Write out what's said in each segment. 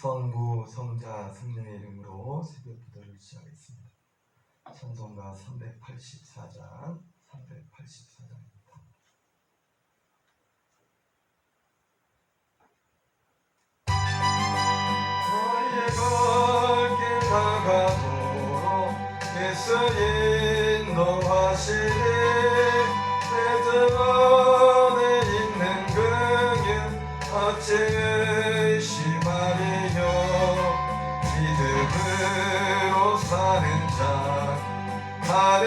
성부, 성자, 성령의 이름으로 새벽 기도를 시작하겠습니다. 찬송가 384장, 384장입니다. 너의 걸길 다가도록 예수 인도하시니 내 주 안에 있는 긍휼 어찌 의심하리요. 믿음으로 사는 자 나를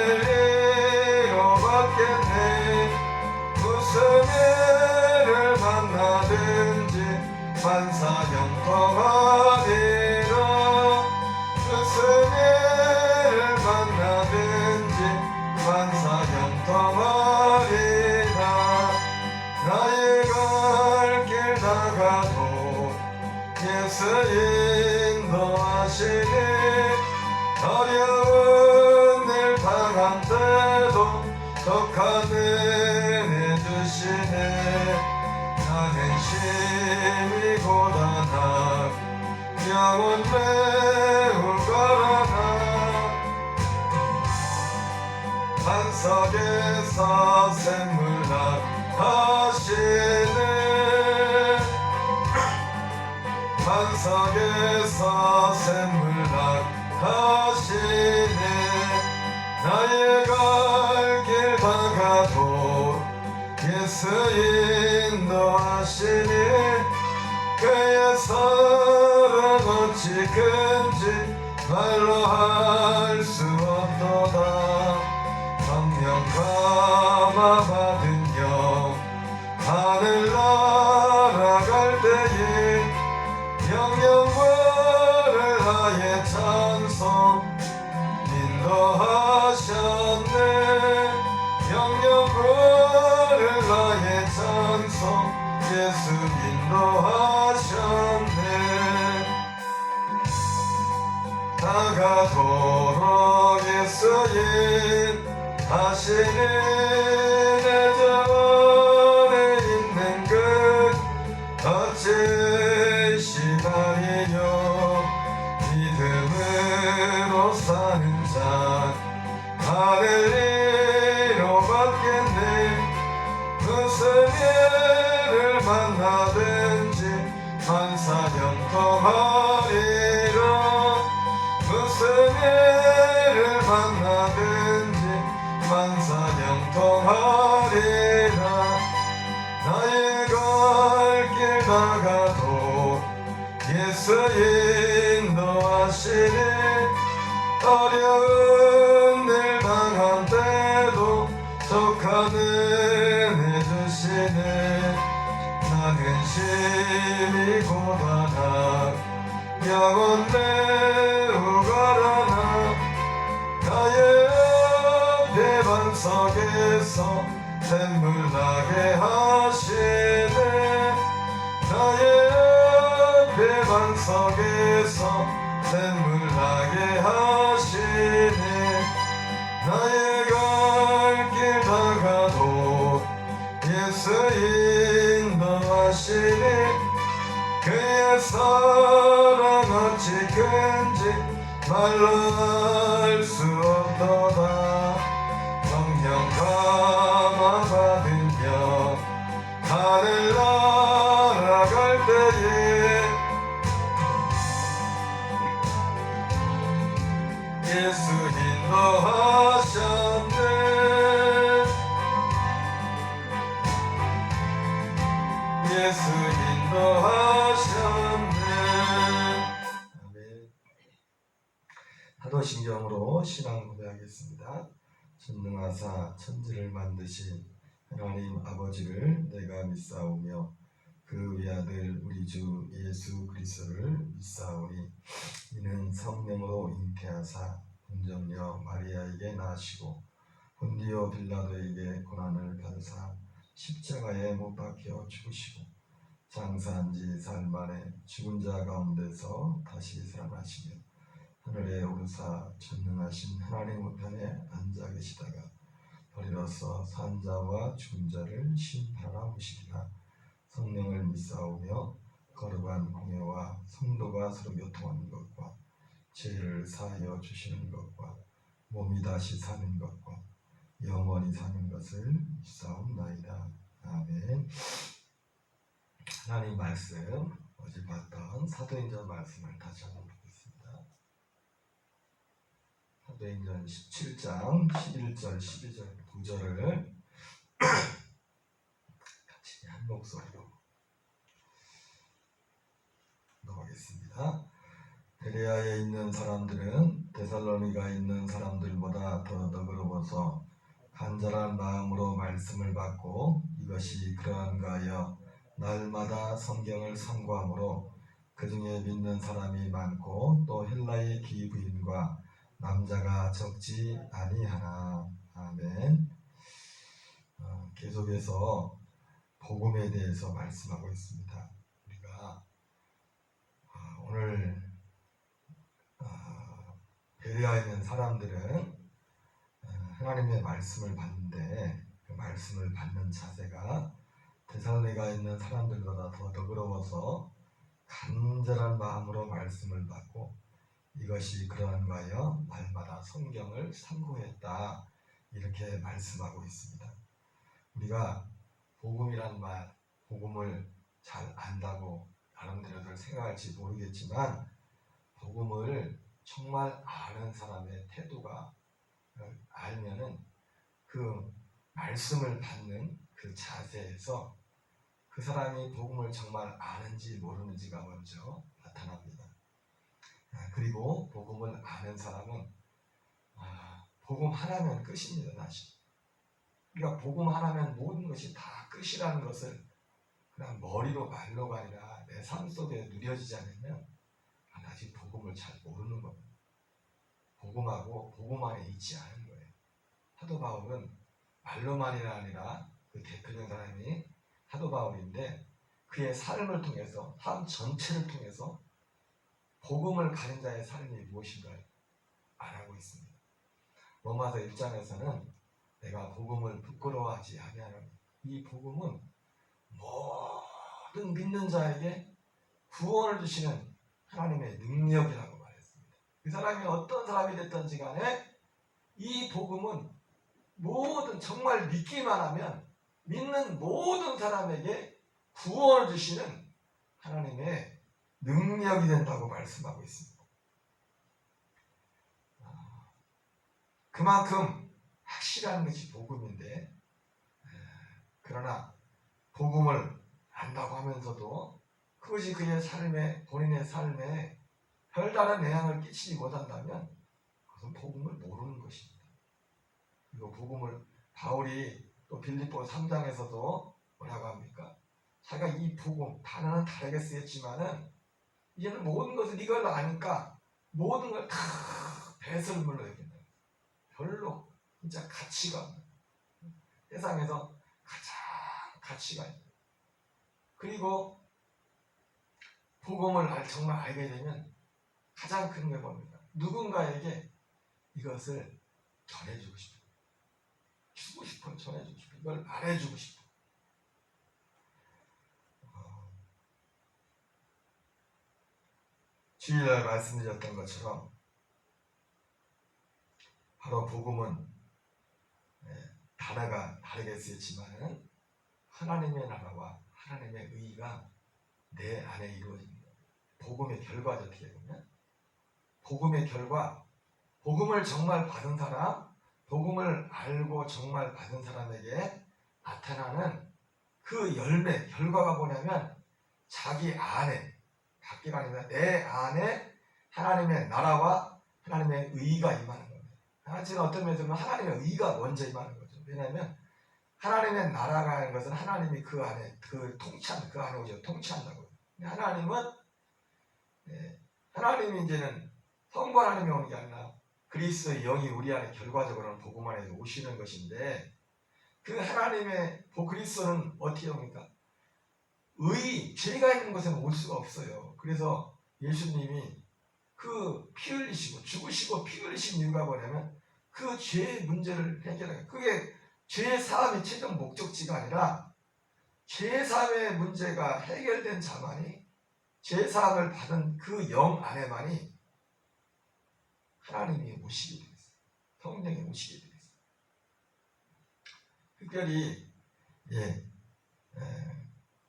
이로받겠네. 무슨 일을 만나든지 만사형통하리라. 무슨 일을 만나든지 만사형통하리라. 나의 갈 길 다가도 예수 인도하시니 어려운 일 당한 때도 독한 은혜 주시네. 나는 심히 고단하 영혼 매우 가라나. 반석에서 샘물나 하시네. 반석에서 샘물나 하시네. 나의 갈 길 다가도 예수 인도하시니 그의 사랑 어찌 큰지 말로 할 수 없도다. 성령 감화 받은 영 하늘 날아갈 때에 영영과를 하에 찬송 인도하셨네. 영영과를 하에 찬송 예수 인도하셨네. 다가도록 예수 인하시니 내 주 안에 있는 것 어찌 의심하리요. 믿음으로 사는 자 나를 이로받겠네. 무슨 일을 만나든지 만사형통하리라. 무슨 일을 만나든지 만사형통하리라. 나의 갈 길 다가도 예수 인도하시니 어려운 일 당한 때도 독한 은혜 주시네. 나는 심히 고단하 영혼 매우 가라나. 나의 앞에 반석에서 샘물 나게 하시네. 나의 앞에 반석에서 샘물 나게 하시네. 나의 갈 길 다가도 예수 인도하시니 그의 사랑 어찌 큰지 말로 할 수 없도다. 성령 감화 받은 영 하늘 날아갈 때에 예수 인도하셨네. 예수 인도하셨네. 아멘. 사도신경으로 신앙 고백하겠습니다. 전능하사 천지를 만드신 하나님 아버지를 내가 믿사오며 그 외아들 우리 주 예수 그리스도를 믿사오니 이는 성령으로 잉태하사 본정녀 마리아에게 나시고 본디오 빌라도에게 고난을 받으사 십자가에 못 박혀 죽으시고 장사한 지 사흘 만에 죽은 자 가운데서 다시 살아나시며 하늘에 오르사 전능하신 하나님 우편에 앉아 계시다가 버리로서 산자와 죽은 자를 심판하러 오시리라. 성령을 믿사오며 거룩한 공예와 성도가 서로 교통하는 것과 죄를 사하여 주시는 것과 몸이 다시 사는 것과 영원히 사는 것을 믿사옵나이다. 아멘. 하나님 말씀, 어제 봤던 사도행전 말씀을 다시 한번 보겠습니다. 사도행전 17장 11절 12절 9절을 같이 한 목소리로 넘어가겠습니다. 베레아에 있는 사람들은 데살로니가에 있는 사람들보다 더 너그러워서 간절한 마음으로 말씀을 받고 이것이 그러한가 하여 날마다 성경을 상고하므로 그 중에 믿는 사람이 많고 또 헬라의 기부인과 남자가 적지 아니하나. 아멘. 계속해서 복음에 대해서 말씀하고 있습니다. 우리가 오늘 베레아에 있는 사람들은 하나님의 말씀을 받는데 그 말씀을 받는 자세가 데살로니가에 있는 사람들보다 더 너그러워서 간절한 마음으로 말씀을 받고 이것이 그러한가 하여 날마다 성경을 참고했다. 이렇게 말씀하고 있습니다. 우리가 복음이란 말, 복음을 잘 안다고 나름대로들 생각할지 모르겠지만 복음을 정말 아는 사람의 태도가 알면은 그 말씀을 받는 그 자세에서 그 사람이 복음을 정말 아는지 모르는지가 먼저 나타납니다. 그리고 복음을 아는 사람은 복음 하나면 끝입니다. 다시 우리가 복음 하나면 모든 것이 다 끝이라는 것을 그냥 머리로 말로가 아니라 내 삶 속에 누려지지 않으면 아직 복음을 잘 모르는 겁니다. 복음하고 복음 안에 있지 않은 거예요. 사도 바울은 말로만이 아니라 그 대표적인 사람이 사도 바울인데 그의 삶을 통해서 삶 전체를 통해서 복음을 가진 자의 삶이 무엇인가를 말하고 있습니다. 로마서 1장에서는 내가 복음을 부끄러워하지 아니하노니 이 복음은 모든 믿는 자에게 구원을 주시는 하나님의 능력이라고 말했습니다. 그 사람이 어떤 사람이 됐든지 간에 이 복음은 모든 정말 믿기만 하면 믿는 모든 사람에게 구원을 주시는 하나님의 능력이 된다고 말씀하고 있습니다. 그만큼 확실한 것이 복음인데 그러나 복음을 안다고 하면서도 그것이 그의 삶에 본인의 삶에 별다른 영향을 끼치지 못한다면 그것은 복음을 모르는 것입니다. 그리고 복음을 바울이 또 빌립보 3장에서도 뭐라고 합니까? 자기가 이 복음 단어는 다르게 쓰였지만은 이제는 모든 것을 이걸 아니까 모든 걸 다 배설물로 여긴다. 별로 진짜 가치가 없는 세상에서 가장 가치가 있는 그리고 복음을 정말 알게 되면 가장 큰 게 뭡니까? 누군가에게 이것을 전해주고 싶어. 주고 싶어. 전해주고 싶어. 이걸 말해주고 싶어. 주일날 말씀드렸던 것처럼 바로 복음은 단어가 다르게 쓰였지만 하나님의 나라와 하나님의 의가 내 안에 이루어집니다. 복음의 결과죠. 어떻게 보면 복음의 결과, 복음을 정말 받은 사람, 복음을 알고 정말 받은 사람에게 나타나는 그 열매, 결과가 뭐냐면 자기 안에, 밖에가 아니라 내 안에 하나님의 나라와 하나님의 의가 임하는 겁니다. 지금 어떤 면에서 보면 하나님의 의가 먼저 임하는 거죠. 왜냐하면 하나님의 나라가 하는 것은 하나님이 그 안에, 그 안에 오죠. 통치한다고요. 하나님은, 하나님이 이제는 성부 하나님이 오는 게 아니라 그리스도의 영이 우리 안에 결과적으로는 복음 안에 오시는 것인데 그 하나님의 그리스도는 어떻게 옵니까? 죄가 있는 곳에는 올 수가 없어요. 그래서 예수님이 그 피 흘리시고 죽으시고 피 흘리신 이유가 뭐냐면 그 죄의 문제를 해결하는 그게 죄 사함의 최종 목적지가 아니라 죄 사함의 문제가 해결된 자만이 제사함을 받은 그 영 안에만이 하나님이 오시게 되었어요. 성령이 오시게 되었어요. 특별히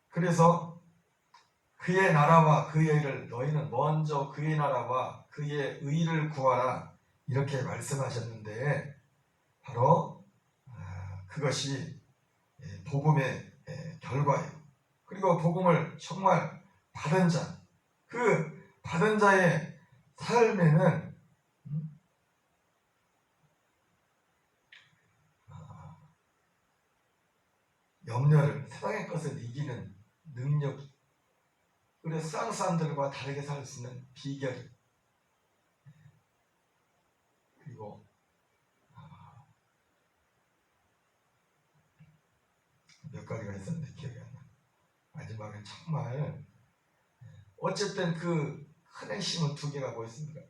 그래서 그의 나라와 그의 의를 너희는 먼저 그의 나라와 그의 의를 구하라 이렇게 말씀하셨는데 바로 그것이 복음의 결과예요. 그리고 복음을 정말 받은 자, 그 받은 자의 삶에는 염려를, 세상의 것을 이기는 능력이, 그래서 세상 사람들과 다르게 살 수 있는 비결이, 그리고 몇 가지가 있었는데 기억이 안 나. 마지막엔 정말 어쨌든 그 큰 핵심은 두 개가 뭐였습니까?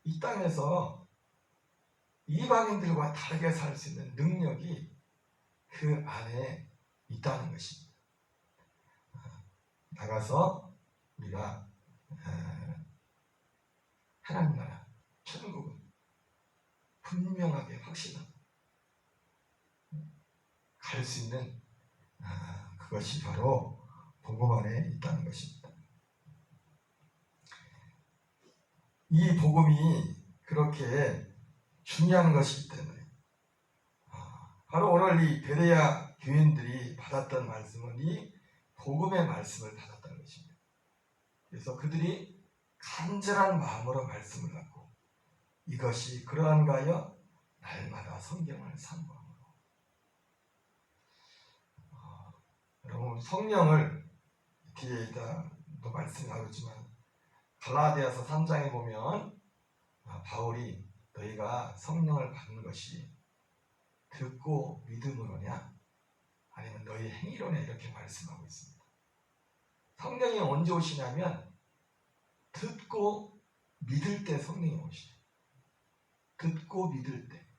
이 땅에서 이방인들과 다르게 살 수 있는 능력이 그 안에 있다는 것입니다. 나가서 우리가 하나님 나라, 천국은 분명하게 확신하고 갈 수 있는 그것이 바로 복음 안에 있다는 것입니다. 이 복음이 그렇게 중요한 것이기 때문에 바로 오늘 이 베레아 교인들이 받았던 말씀은 이 복음의 말씀을 받았다는 것입니다. 그래서 그들이 간절한 마음으로 말씀을 받고 이것이 그러한가 하여 날마다 성경을 상고함으로 여러분 성령을 뒤에도 말씀이 나오지만 갈라디아서 3장에 보면 바울이 너희가 성령을 받는 것이 듣고 믿음으로냐 아니면 너희 행위로냐 이렇게 말씀하고 있습니다. 성령이 언제 오시냐면 듣고 믿을 때 성령이 오시죠. 듣고 믿을 때.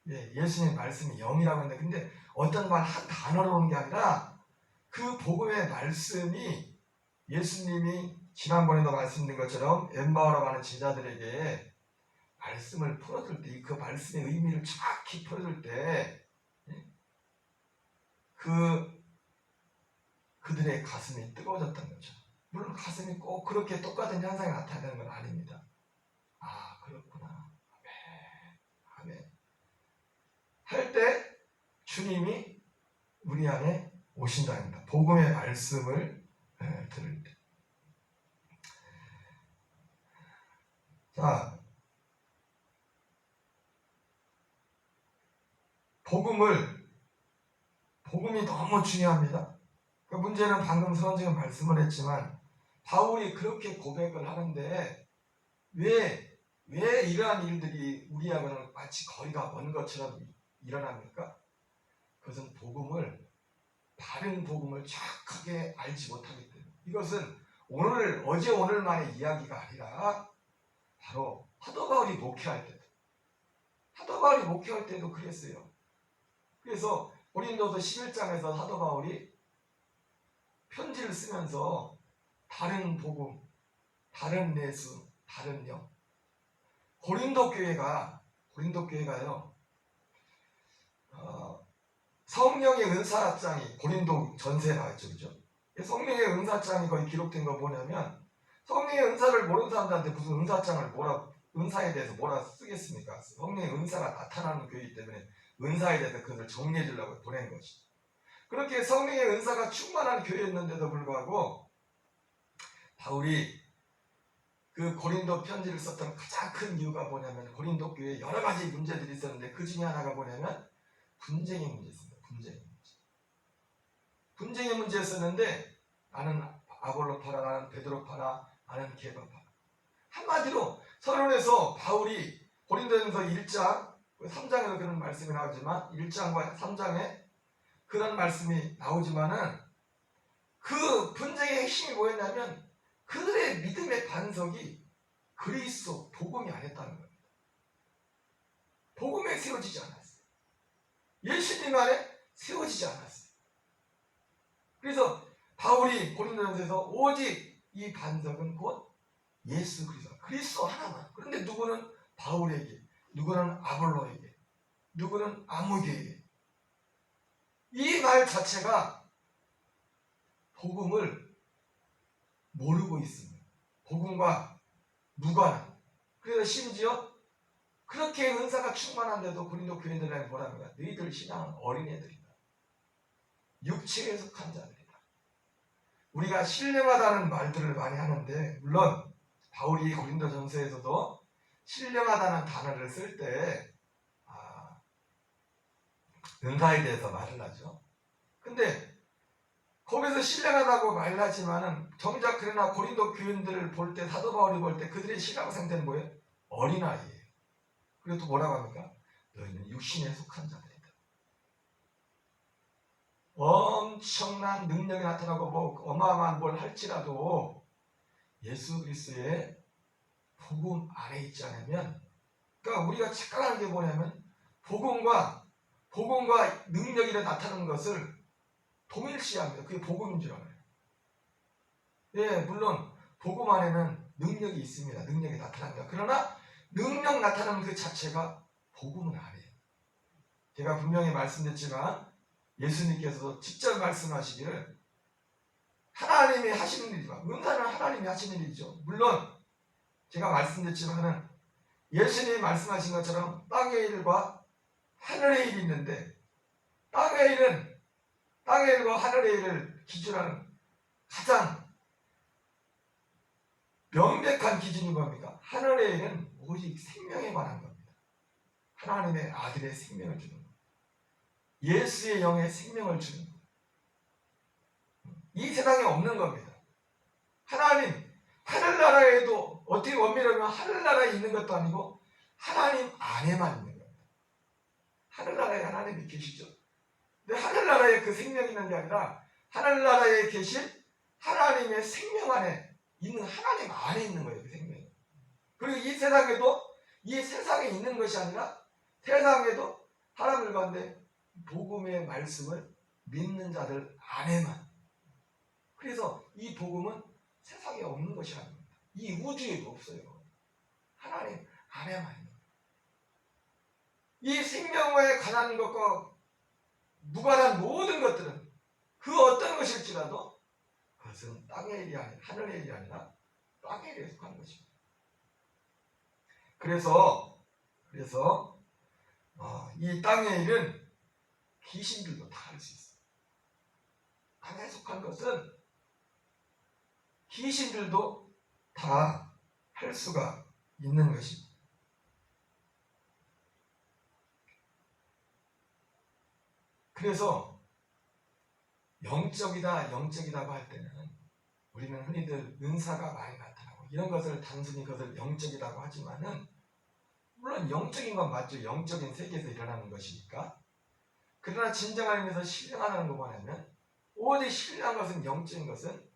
예수님의 말씀이 영이라고 했는데 근데 어떤 말 한 단어로 오는 게 아니라 그 복음의 말씀이 예수님이 지난번에도 말씀드린 것처럼 엠마오라고 하는 제자들에게 말씀을 풀어줄 때 그 말씀의 의미를 정확히 풀어줄 때 그들의 가슴이 뜨거워졌다는 거죠. 물론 가슴이 꼭 그렇게 똑같은 현상이 나타나는 건 아닙니다. 아 그렇구나. 아멘. 할 때 주님이 우리 안에 오신다입니다. 복음의 말씀을 들을 때. 자, 복음이 너무 중요합니다. 그 문제는 방금 선생님 말씀을 했지만 바울이 그렇게 고백을 하는데 왜 이러한 일들이 우리하고는 마치 거리가 먼 것처럼 일어납니까? 그것은 바른 복음을 정확하게 알지 못하기 때문에 이것은 어제 오늘만의 이야기가 아니라 바로 사도 바울이 목회할 때도 그랬어요. 그래서 고린도서 11장에서 사도 바울이 편지를 쓰면서 다른 복음, 다른 내수, 다른 영. 고린도 교회가요. 성령의 은사장이 고린도 전세에 나왔죠, 그죠? 성령의 은사장이 거의 기록된 거 뭐냐면 성령의 은사를 모르는 사람들한테 무슨 은사에 대해서 뭐라 쓰겠습니까? 성령의 은사가 나타나는 교회이기 때문에 은사에 대해서 그것을 정리해 주려고 보낸 것이죠. 그렇게 성령의 은사가 충만한 교회였는데도 불구하고 바울이 그 고린도 편지를 썼던 가장 큰 이유가 뭐냐면 고린도 교회에 여러 가지 문제들이 있었는데 그 중에 하나가 뭐냐면 분쟁의 문제였습니다. 분쟁의 문제였었는데 나는 아볼로 파라, 나는 베드로 파라, 나는 게바 파라. 한마디로 서론에서 바울이 고린도전서 1장 3장에도 그런 말씀이 나오지만 1장과 3장에 그런 말씀이 나오지만은 그 분쟁의 핵심이 뭐였냐면 그들의 믿음의 반석이 그리스도 복음이 아니었다는 겁니다. 복음에 세워지지 않았어요. 예수님 안에 세워지지 않았어요. 그래서 바울이 고린도전서에서 오직 이 반석은 곧 예수 그리스도 하나만. 그런데 누구는 바울에게, 누구는 아볼로에게, 누구는 아무개에게. 이 말 자체가 복음을 모르고 있습니다. 복음과 무관한. 그래서 심지어 그렇게 은사가 충만한데도 고린도 교인들에게 뭐라는 거야? 너희들 신앙은 어린애들이다. 육체에 속한 자들이다. 우리가 신령하다는 말들을 많이 하는데, 물론 바울이 고린도 전서에서도 신령하다는 단어를 쓸 때 은사에 대해서 말을 하죠. 근데 거기서 신령하다고 말을 하지만은 정작 그러나 고린도 교인들을 볼 때, 사도 바울이 볼 때 그들의 신앙 상태는 뭐예요? 어린아이예요. 그리고 또 뭐라고 합니까? 너희는 육신에 속한 자들이다. 엄청난 능력이 나타나고 뭐 어마어마한 뭘 할지라도 예수 그리스도의 복음 안에 있지 않으면, 그러니까 우리가 착각하는 게 뭐냐면 복음과 능력이 나타나는 것을 동일시합니다. 그게 복음인 줄 알아요. 예, 물론 복음 안에는 능력이 있습니다. 능력이 나타납니다. 그러나 능력 나타나는 그 자체가 복음은 아니에요. 제가 분명히 말씀드렸지만 예수님께서도 직접 말씀하시기를 하나님이 하시는 일이지만, 은사는 하나님이 하시는 일이죠. 물론 제가 말씀드렸지만은 예수님이 말씀하신 것처럼 땅의 일과 하늘의 일이 있는데, 땅의 일과 하늘의 일을 기준하는 가장 명백한 기준이 뭡니까? 하늘의 일은 오직 생명에 관한 겁니다. 하나님의 아들의 생명을 주는 겁니다. 예수의 영의 생명을 주는 겁니다. 이 세상에 없는 겁니다. 하늘나라에도 어떻게 원미하면 하늘나라에 있는 것도 아니고 하나님 안에만 있는 겁니다. 하늘나라에 하나님이 계시죠. 근데 하늘나라에 그 생명이 있는 게 아니라 하늘나라에 계신 하나님의 생명 안에 있는, 하나님 안에 있는 거예요. 그 생명이. 그리고 이 세상에 있는 것이 아니라 세상에도 사람들 가운데 복음의 말씀을 믿는 자들 안에만. 그래서 이 복음은 세상에 없는 것이 아닙니다. 이 우주에도 없어요. 하나님 안에만 있는 거예요. 이 생명에 관한 것과 무관한 모든 것들은 그 어떤 것일지라도 그것은 땅의 일이 아니라, 하늘의 일이 아니라 땅에 일에 속한 것입니다. 그래서 이 땅의 일은 귀신들도 다 할 수 있어요. 땅에 속한 것은 귀신들도 다 할 수가 있는 것입니다. 그래서 영적이라고 할 때는 우리는 흔히들 은사가 많이 나타나고 이런 것을 단순히 그것을 영적이라고 하지만은, 물론 영적인 건 맞죠. 영적인 세계에서 일어나는 것이니까. 그러나 진정한 의미에서 신령하다는 것 뭐냐면, 오직 신령한 것은, 영적인 것은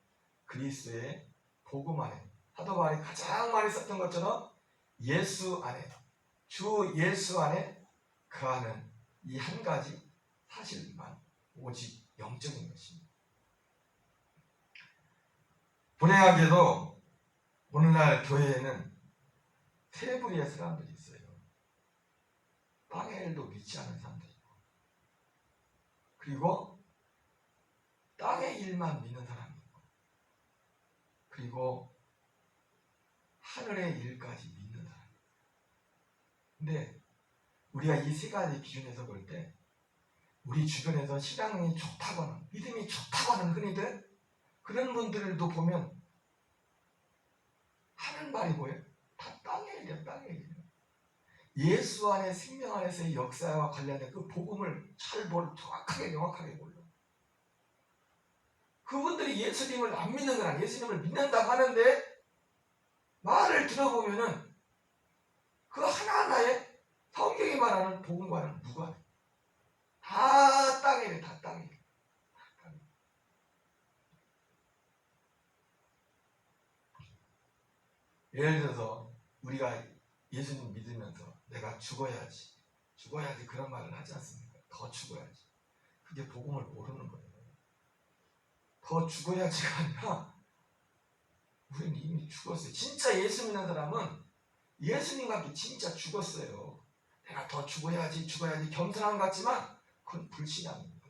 그리스도의 복음 안에, 사도 바울이 가장 많이 썼던 것처럼 예수 안에, 주 예수 안에 거하는 이 한 가지 사실만 오직 영적인 것입니다. 불행하게도 오늘날 교회에는 세 부류의 사람들이 있어요. 땅의 일도 믿지 않는 사람들이 있고, 그리고 땅의 일만 믿는 사람이 있고, 그리고 하늘의 일까지 믿는 사람이 있고. 근데 우리가 이 세 가지 기준에서 볼 때 우리 주변에서 신앙이 좋다고 하는, 믿음이 좋다고 하는 흔히들 그런 분들도 보면 하는 말이 뭐예요? 다 땅의 일이야, 땅의 일. 예수 안에, 생명 안에서의 역사와 관련된 그 복음을 정확하게 명확하게 몰라. 그분들이 예수님을 안 믿는 건 아니에요. 예수님을 믿는다고 하는데 말을 들어보면은 그 하나하나에 성경이 말하는 복음과는 무관해. 다 땅의 일, 다 땅의 일. 예를 들어서 우리가 예수님 믿으면서 내가 죽어야지 그런 말을 하지 않습니까? 더 죽어야지. 그게 복음을 모르는 거예요. 더 죽어야지가 아니라 우리는 이미 죽었어요. 진짜 예수 믿는 사람은 예수님과 함께 진짜 죽었어요. 내가 더 죽어야지 겸손한 것 같지만 그건 불신앙입니다.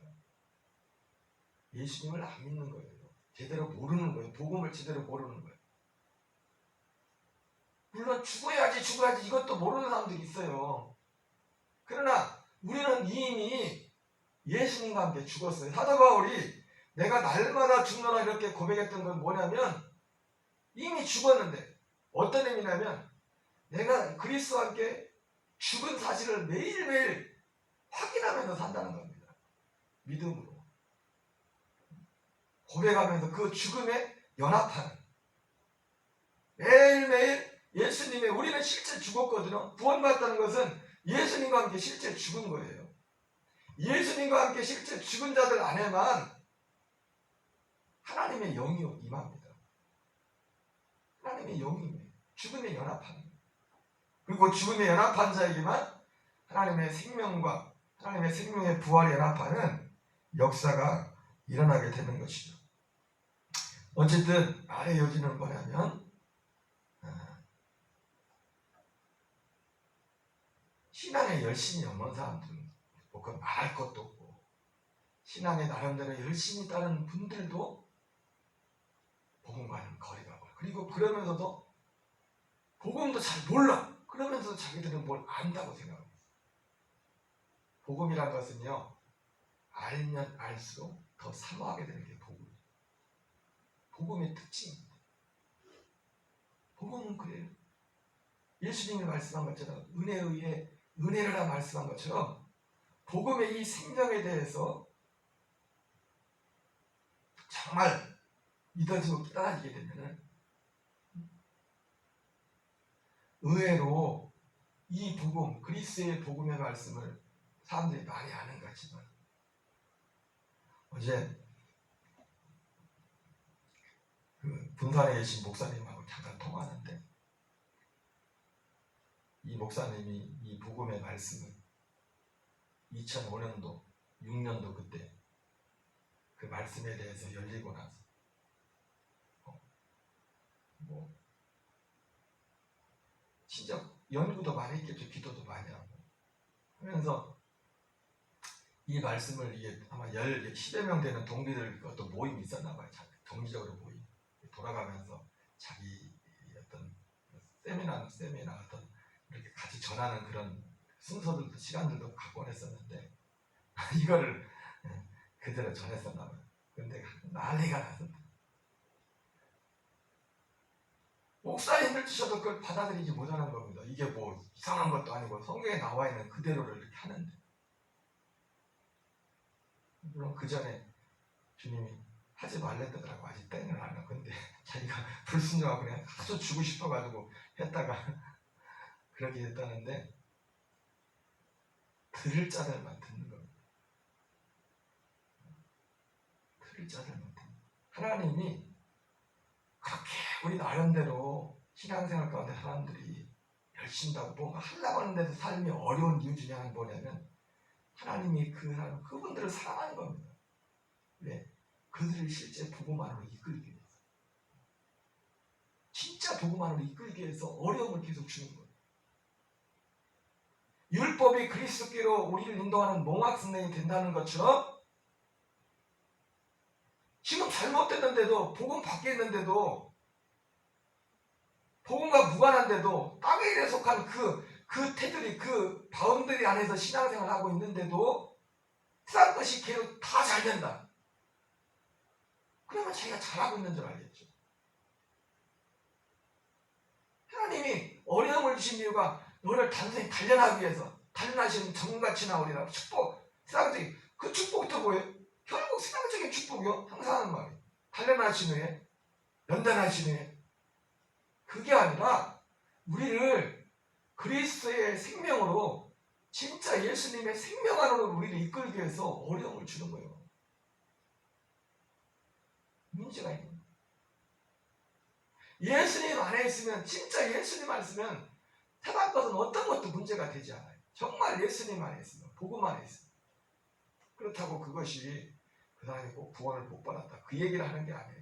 예수님을 안 믿는 거예요. 제대로 모르는 거예요. 복음을 제대로 모르는 거예요. 물론 죽어야지 이것도 모르는 사람들이 있어요. 그러나 우리는 이미 예수님과 함께 죽었어요. 사도 바울이 내가 날마다 죽노라 이렇게 고백했던 건 뭐냐면 이미 죽었는데 어떤 의미냐면 내가 그리스도와 함께 죽은 사실을 매일매일 확인하면서 산다는 겁니다. 믿음으로 고백하면서 그 죽음에 연합하는 매일매일 예수님의 우리는 실제 죽었거든요. 구원받았다는 것은 예수님과 함께 실제 죽은 거예요. 예수님과 함께 실제 죽은 자들 안에만 하나님의 영이 임합니다. 하나님의 영이 죽음에 연합하는 거예요. 그리고 죽음에 연합한 자에게만 하나님의 생명과 하나님의 생명의 부활에 연합하는 역사가 일어나게 되는 것이죠. 어쨌든 말의 여지는 뭐냐면 신앙에 열심히 없는 사람들은 뭐 그 말할 것도 없고 신앙에 나름대로 열심히 따르는 분들도 복음과는 거리가 멀어요. 그리고 그러면서도 복음도 잘 몰라. 그러면서도 자기들은 뭘 안다고 생각합니다. 복음이란 것은요. 알면 알수록 더 사모하게 되는 게 복음이에요. 복음의 특징입니다. 복음은 그래요. 예수님이 말씀한 것처럼 은혜에 의해 은혜라 말씀한 것처럼 복음의 이 생명에 대해서 정말 믿어지고 따라지게 되면 의외로 이 복음, 그리스도의 복음의 말씀을 사람들이 많이 아는 것 같지만 어제 그 분산에 계신 목사님하고 잠깐 통화하는데 이 목사님이 이 복음의 말씀을 2005년도, 6년도 그때 그 말씀에 대해서 열리고 나서 진짜 연구도 많이 했겠죠. 기도도 많이 하고 하면서 이 말씀을 이게 아마 10여 명 되는 동기들 어떤 모임이 있었나 봐요. 정기적으로 모임 돌아가면서 자기 어떤 세미나 어떤 이렇게 같이 전하는 그런 순서들도 시간들도 갖고 했었는데 이거를 그대로 전했었나 봐요. 근데 난리가 났었다. 목사님들 주셔도 그걸 받아들이지 못하는 겁니다. 이게 뭐 이상한 것도 아니고 성경에 나와 있는 그대로를 이렇게 하는데 물론 그 전에 주님이 하지 말랬더라고. 아직 때는 안 하고 근데 자기가 불순종하고 그냥 아주 주고 싶어가지고 했다가 그렇게 됐다는데 들을 자들만 듣는 겁니다. 들을 자들만 듣는 겁니다. 하나님이 그렇게 우리 나름대로 신앙생활 가운데 사람들이 열심히 하고 뭔가 하려고 하는데도 삶이 어려운 이유 중에 하나는 뭐냐면 하나님이 그분들을 사랑하는 겁니다. 왜? 그들을 실제 복음 안으로 이끌기 위해서 진짜 복음 안으로 이끌기 위해서 어려움을 계속 주는 거예요. 율법이 그리스도께로 우리를 인도하는 몽학선생이 된다는 것처럼 지금 잘못됐는데도 복음 밖에 있는데도 복음과 무관한데도 땅에 일에 속한 그 태들이 그 바운더리 안에서 신앙생활을 하고 있는데도 세상 것이 계속 다 잘 된다. 그러면 자기가 잘하고 있는 줄 알겠죠. 하나님이 어려움을 주신 이유가 너를 단순히 단련하기 위해서 단련하시는 정같이 나오리라. 축복, 세상적인 그 축복도 뭐예요? 결국 세상적인 축복이요. 항상 하는 말이에요. 단련하신 후에 연단하신 후에 그게 아니라 우리를 그리스도의 생명으로 진짜 예수님의 생명 안으로 우리를 이끌기 위해서 어려움을 주는 거예요. 문제가 있는 거예요. 예수님 안에 있으면 진짜 예수님 안에 있으면 세상 것은 어떤 것도 문제가 되지 않아요. 정말 예수님 안에 있으면 복음 안에 있으면 그렇다고 그것이 그 사람이 꼭 구원을 못 받았다 그 얘기를 하는 게 아니에요.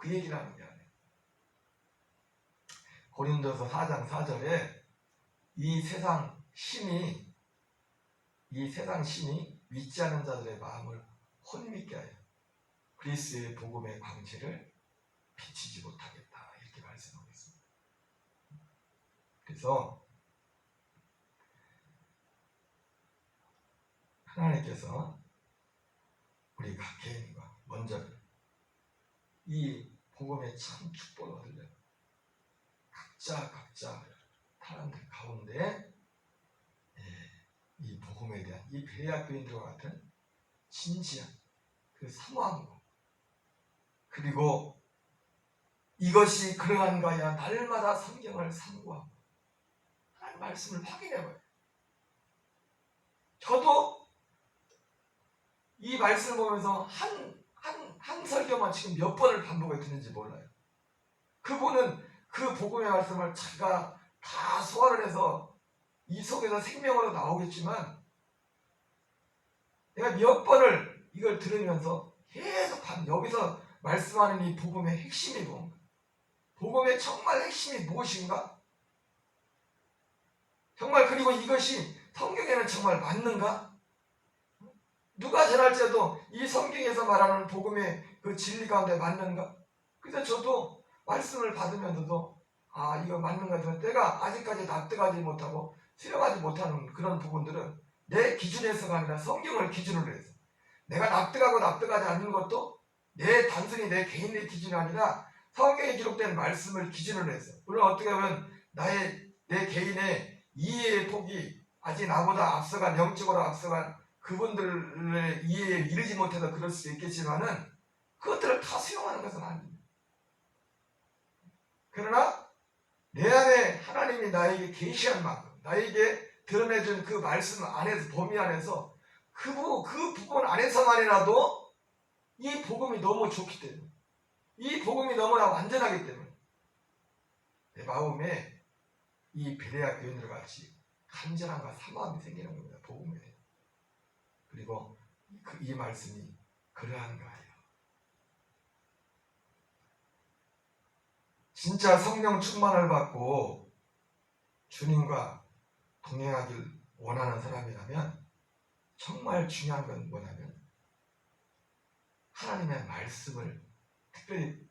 그 얘기를 하는 게 아니에요. 고린도서 4장 4절에 이 세상 신이 믿지 않은 자들의 마음을 혼미케 하여 그리스도의 복음의 광채를 비치지 못하겠다, 이렇게 말씀하고 있습니다. 그래서 하나님께서 우리 각 개인과 먼저 이 복음의 참 축복을 얻으려고 각자 사람들 가운데 이 복음에 대한 이 베레아 교인들과 같은 진지한 그 사모함과, 그리고 이것이 그러한가야 날마다 성경을 상고하고 하나님 말씀을 확인해봐요. 저도 이 말씀을 보면서 한 설교만 지금 몇 번을 반복했는지 몰라요. 그분은 그 복음의 말씀을 자기가 다 소화를 해서 이 속에서 생명으로 나오겠지만, 내가 몇 번을 이걸 들으면서 계속 여기서 말씀하는 이 복음의 핵심이 뭔가, 복음의 정말 핵심이 무엇인가, 정말, 그리고 이것이 성경에는 정말 맞는가, 누가 전할지라도 이 성경에서 말하는 복음의 그 진리 가운데 맞는가. 그래서 저도 말씀을 받으면서도 이거 맞는가 하지만 내가 아직까지 납득하지 못하고 수용하지 못하는 그런 부분들은 내 기준에서가 아니라 성경을 기준으로 해서, 내가 납득하고 납득하지 않는 것도 단순히 내 개인의 기준이 아니라 성경에 기록된 말씀을 기준으로 해서, 물론 어떻게 보면 내 개인의 이해의 폭이 아직 나보다 앞서간, 영적으로 앞서간 그분들의 이해에 이르지 못해서 그럴 수 있겠지만은 그것들을 다 수용하는 것은 아닙니다. 그러나 내 안에 하나님이 나에게 계시한 만큼, 나에게 드러내준 그 말씀 안에서, 범위 안에서 그 부분 안에서만이라도 이 복음이 너무 좋기 때문에, 이 복음이 너무나 완전하기 때문에 내 마음에 이 베레아 교인들과 같이 간절함과 사모함이 생기는 겁니다. 복음에 대해. 그리고 이 말씀이 그러한가요? 진짜 성령 충만을 받고 주님과 동행하길 원하는 사람이라면 정말 중요한 건 뭐냐면 하나님의 말씀을, 특별히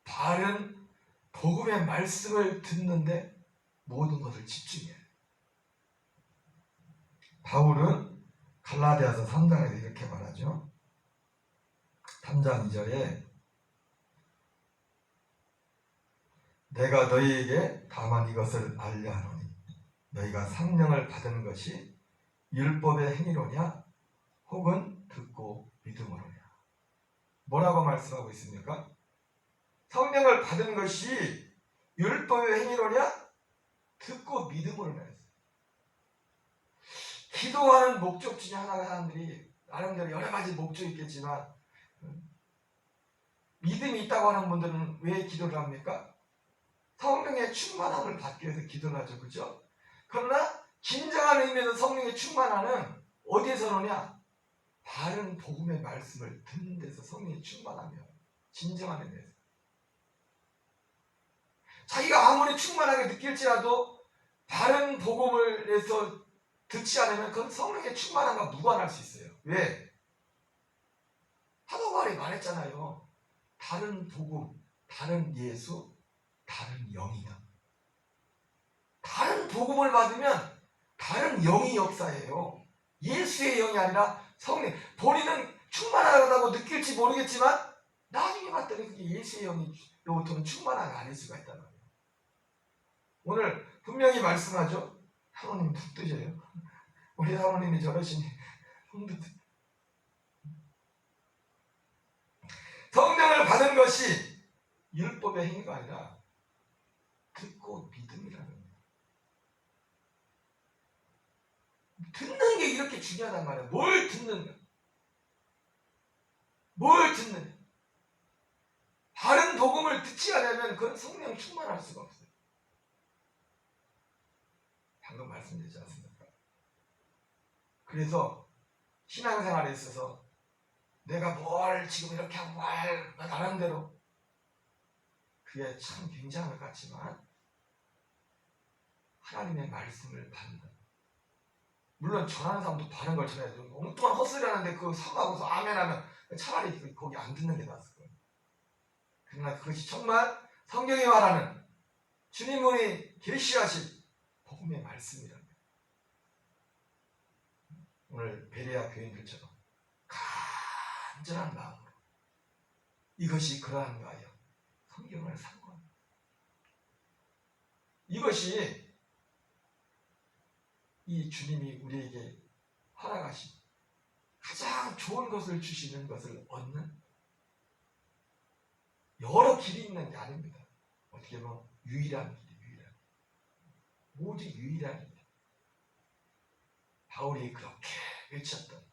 바른 복음의 말씀을 듣는데 모든 것을 집중해야 해요. 바울은 갈라디아서 3장에서 이렇게 말하죠. 3장 2절에 내가 너희에게 다만 이것을 알려 하노니 너희가 성령을 받은 것이 율법의 행위로냐 혹은 듣고 믿음으로냐. 뭐라고 말씀하고 있습니까? 성령을 받은 것이 율법의 행위로냐 듣고 믿음으로냐. 기도하는 목적 중에 하나가, 사람들이 나름대로 여러 가지 목적이 있겠지만 믿음이 있다고 하는 분들은 왜 기도를 합니까? 성령의 충만함을 받기 위해서 기도를 하죠. 그죠? 그러나 진정한 의미에서 성령의 충만함은 어디에서 오냐? 바른 복음의 말씀을 듣는 데서 성령이 충만하며, 진정한 의미에서. 자기가 아무리 충만하게 느낄지라도 바른 복음을 해서 듣지 않으면 그건 성령의 충만함과 무관할 수 있어요. 왜? 사도 바울이 말했잖아요. 다른 복음, 다른 예수, 다른 영이다. 다른 복음을 받으면 다른 영이 역사예요. 예수의 영이 아니라 성령. 본인은 충만하다고 느낄지 모르겠지만 나중에 봤더니 그게 예수의 영이로부터는 충만함이 아닐 수가 있단 말이에요. 오늘 분명히 말씀하죠. 사모님 툭 뜨셔요. 우리 사모님이 저러시니 손도 뜨. 성령을 받은 것이 율법의 행위가 아니라 듣고 믿음이라는 거예요. 듣는 게 이렇게 중요하단 말이에요. 뭘 듣는가? 뭘 듣느냐? 바른 복음을 듣지 않으면 그건 성령 충만할 수가 없어요. 방금 말씀드리지 않습니까? 그래서 신앙생활에 있어서 내가 뭘 지금 이렇게 하고 나름대로 그게 참 굉장한 것 같지만 하나님의 말씀을 받는, 물론 전하는 사람도 바른 걸 전해야죠. 엉뚱한 헛소리 하는데 그 사과하고서 아멘 하면 차라리 거기 안 듣는 게 낫을 거예요. 그러나 그것이 정말 성경이 말하는 주님이 계시하신 복음의 말씀이랍니다. 오늘 베레아 교인들처럼 간절한 마음으로 이것이 그러한가 하여 성경을 상고합니다. 이것이 이 주님이 우리에게 허락하신 가장 좋은 것을 주시는 것을 얻는 여러 길이 있는 게 아닙니다. 어떻게 보면 유일한 길이, 모두 유일한 길. 바울이 그렇게 외쳤던,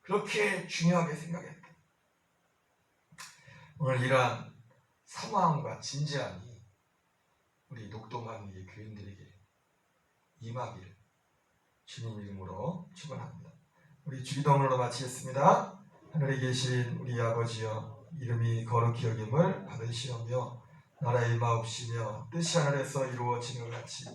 그렇게 중요하게 생각했던 오늘 이러한 사모함과 진지함이 우리 녹동한 이 교인들에게 임하기를 주님 이름으로 축원합니다. 우리 주기도문으로 마치겠습니다. 하늘에 계신 우리 아버지여, 이름이 거룩히 여김을 받으시오며 나라의 임하옵시며 뜻이 하늘에서 이루어지는 것 같이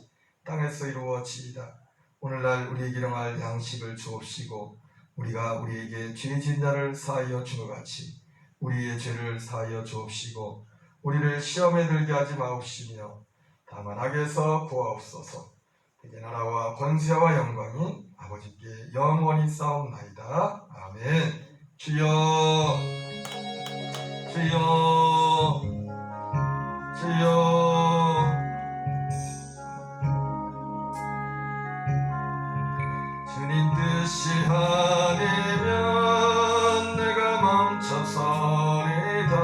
땅에서 이루어지이다. 오늘날 우리에게 일용할 양식을 주옵시고 우리가 우리에게 죄 지은 자를 사하여 준 것 같이 우리의 죄를 사하여 주옵시고 우리를 시험에 들게 하지 마옵시며 다만 악에서 구하옵소서. 그게 나라와 권세와 영광이 아버지께 영원히 싸움나이다. 아멘. 주여, 주여, 주여. 주님 뜻이 아니면 내가 멈춰서리다.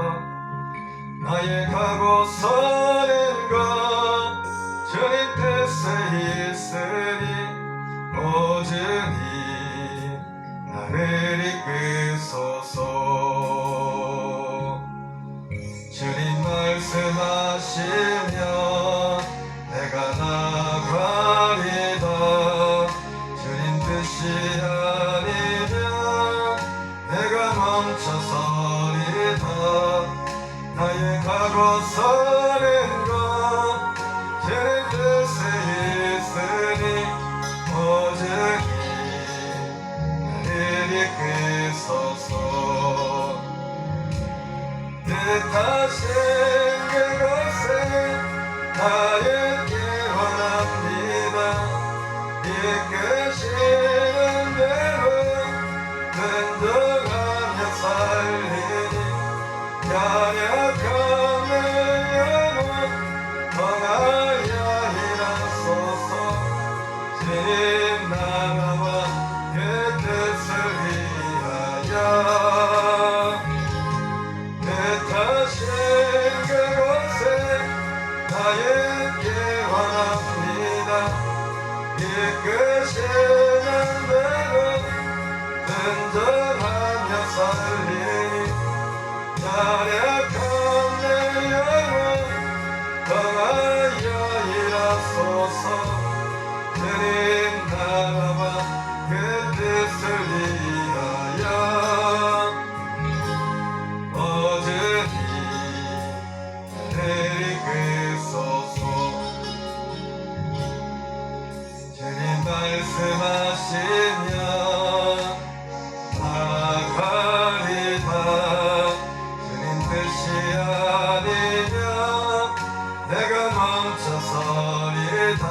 나의 가고 서는 것 주님 뜻에 있으니 오직이 나를 이끄소서. 주님 말씀하시면 내가 나가리다. 주님 뜻이 아니면 내가 멈춰서리다. 나의 가고 서는 것 주님 뜻에 있으니 오직이 나를 이끄소서. 뜻하신 그것에 나에게 원합니다. 이끄시는 대로 순종하며 살리니 연약한 내 영혼 평하여 일하소서. 주님 나라와 그 뜻을 위하여 뜻하신 그곳에 나에게 원합니다. 이끄시는 대로 순종하며 살리니 연약한 내 영혼 평하여 일하소서. 주님 나라와 그 뜻을 위하여 오직이 나를 이끄소서. 주님 말씀하시면 나가리다. 주님 뜻이 아니면 내가 멈춰서리다.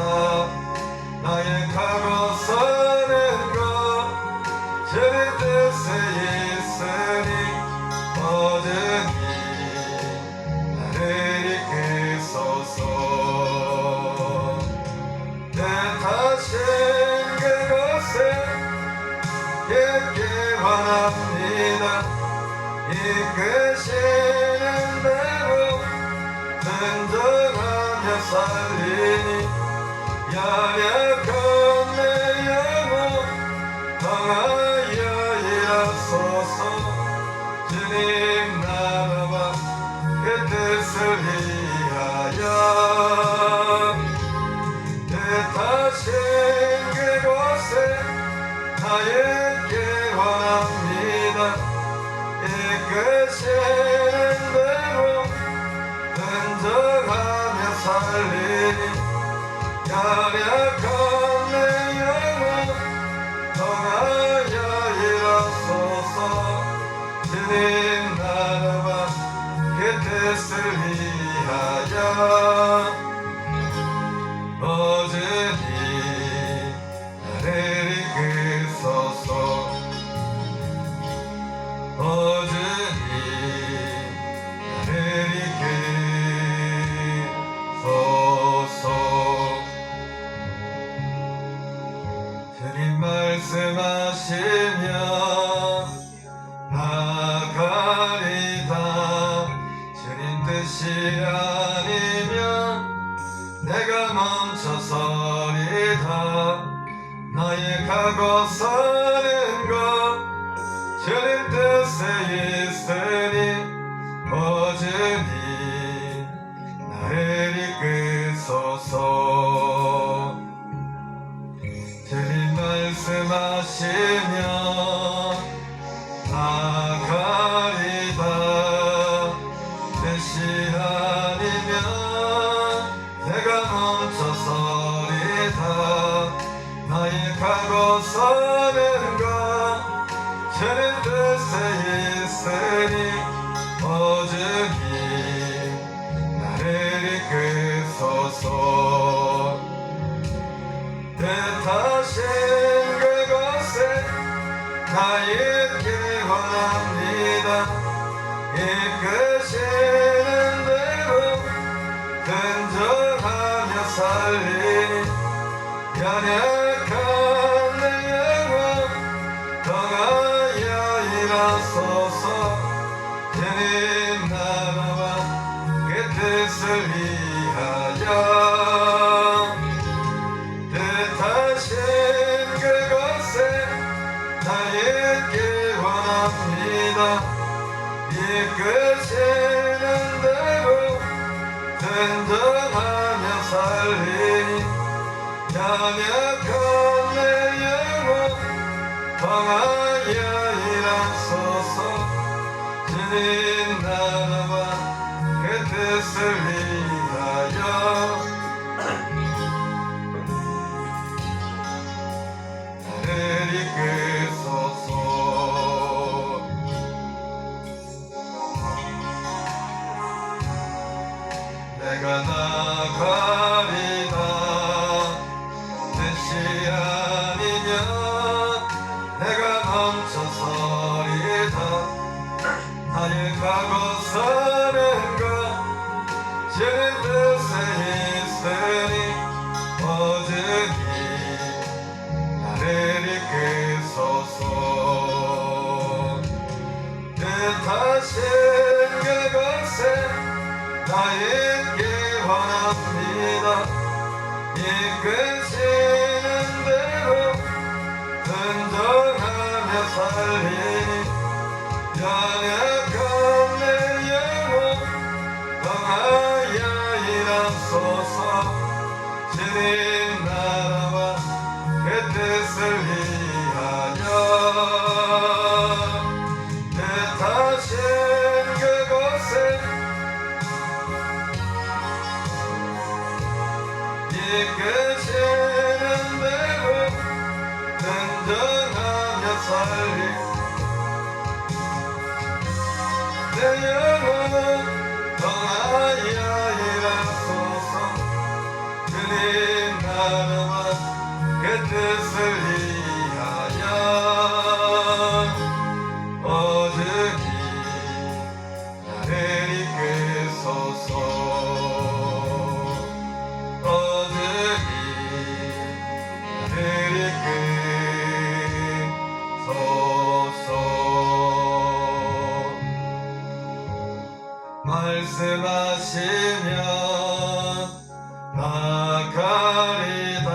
나의 가고 서는 것 주님 뜻에 있으니 오직이 나를 이끄소서. 뜻하신 그곳에 있기 원합니다. 이끄시는 대로 순종하며 살리니 연약한 내 영혼 평하여 일하소서. 주님 나라와 그 뜻을 위하여 뜻하신 그곳에 나에게 원합니다. 이끄시는 대로 연약한 내 영혼 통하여 일하소서. 주님 나라와 그 뜻을 위하여 오주니 나를 이끄소서. 오주니 나를 이끄소서. 주님 말씀하시면 나가리다. 주님 뜻이 아니면 내가 멈춰서리다. 나의 가고 서는 것 주님 뜻에 있으니 오주니 나를 이끄소서. 주님 말씀하시면 나가리다. 뜻이 아니면 내가 멈춰서리다. 나의 가고 서는 것 주님 뜻에 있으니 오주니 나를 이끄소서. 뜻하신 그곳에 나 있기 원합니다. 이끄시는 대로 근정하며 살리니 연약한 내 영혼 통하여 일하소서. 주님 나라와 그 뜻을 위하여 뜻하신 그곳에 나 있기 원합니다. 이끄시는 대로 근정하며 살리니 연약한 내 영혼 통하여 일하소서. 주님 나라와 그 뜻을 위하여 나를 이끄소서. 내가 나가리다. 뜻이 아니면 내가 멈춰서리다. 나의 가고 서는 것 주님 뜻에 있으니 오주니 나를 이끄소서. 뜻하신 그곳에 나 있기 원합니다. 이끄시는 대로 순종하며 살리니 연약한 내 영혼 통하여 일하소서. 주님 나라와 그 뜻을 위하여 뜻하신 그곳에 이끄시는 대로 순종하며 살리 내 영혼 통하여 일하소서. 주님 나라와 그 뜻을 위하여 오주니 나를 이끄소서. 오주니 나를 이끄소서. 말씀하시면 나가리다.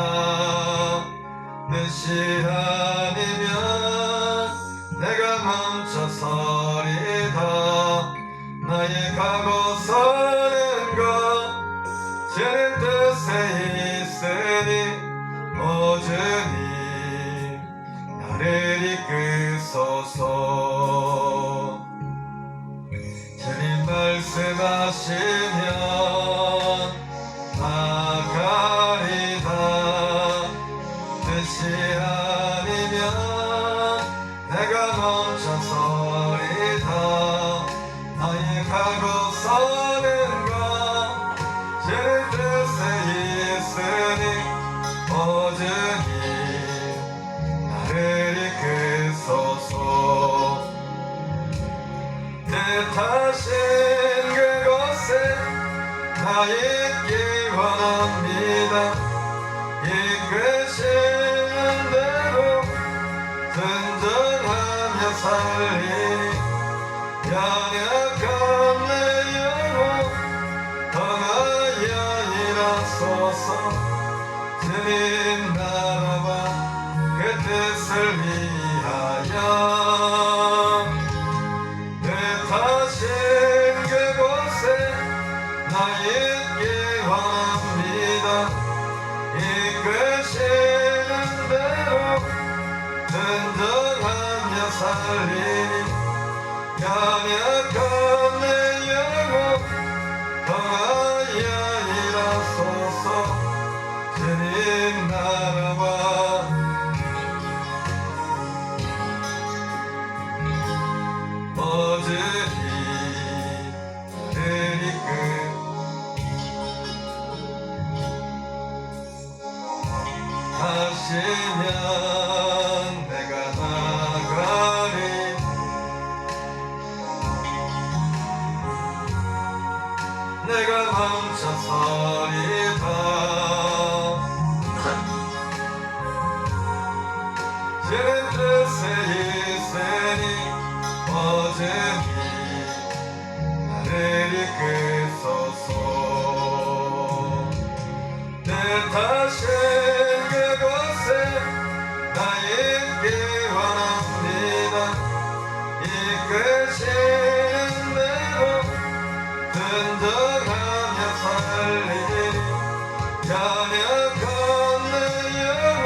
뜻이 아니면 내가 멈춰서리다. 나의 가고 서는 것 주님 뜻에 있으니 오주니 나를 이끄소서. 주님 말씀하시면 나가리다. 다신 그곳에 나 있기 원합니다. 이끄시는 대로 순종하며 살리니 연약한 내 영혼 떠나야 일하소서. 주님 나라와 그 뜻을 위하여 내 다신 그곳에 나 있기 원합니다. 이끄시는 대로 순종하며 살리니 연약한 내 영혼 통하여 일하소서. 주님 나라와 어제니 그리 끝 하시면 내가 나가리. 내가 멈춰서리다. 주는 뜻에 있으니 어제니 나를 이끄소서. 내 다신 그곳에 나 있기 원합니다. 이끄시는 대로 순종하며 살리니 연약한 내 영혼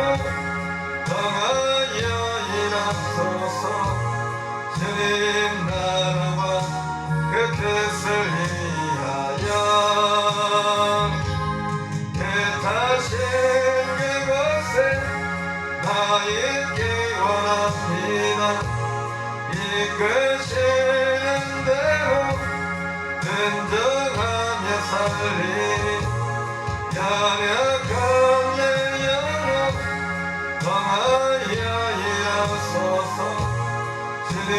통하여 일하소서. 주님 나라와 그 뜻을 위하여 내 다신 그곳에 나 있기 원합니다. 이끄시는 대로 순종하며 살리니 연약한 내 영혼 통하여 일하소서. 주님